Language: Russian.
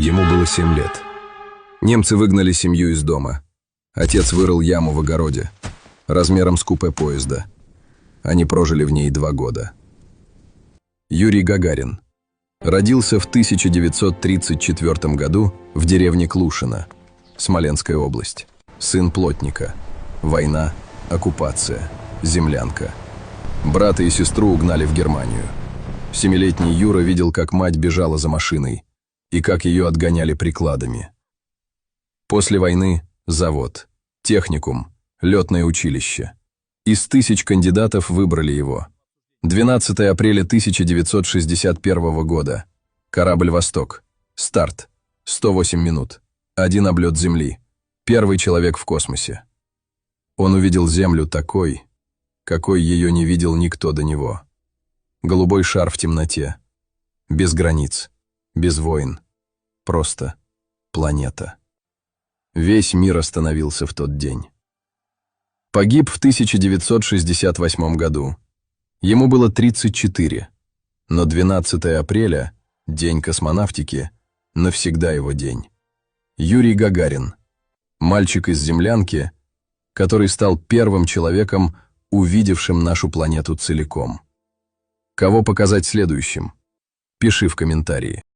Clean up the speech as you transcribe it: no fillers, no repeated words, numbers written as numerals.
Ему было 7 лет. Немцы выгнали семью из дома. Отец вырыл яму в огороде, размером с купе поезда. Они прожили в ней 2 года. Юрий Гагарин родился в 1934 году в деревне Клушино, Смоленская область. Сын плотника. Война, оккупация, землянка. Брата и сестру угнали в Германию. 7-летний Юра видел, как мать бежала за машиной и как ее отгоняли прикладами. После войны завод, техникум, летное училище. Из 1000 кандидатов выбрали его. 12 апреля 1961 года. Корабль «Восток». Старт. 108 минут. 1 облет Земли. Первый человек в космосе. Он увидел Землю такой, какой ее не видел никто до него. Голубой шар в темноте. Без границ. Без войн. Просто планета. Весь мир остановился в тот день. Погиб в 1968 году. Ему было 34, но 12 апреля, день космонавтики, навсегда его день. Юрий Гагарин, мальчик из землянки, который стал первым человеком, увидевшим нашу планету целиком. Кого показать следующим? Пиши в комментарии.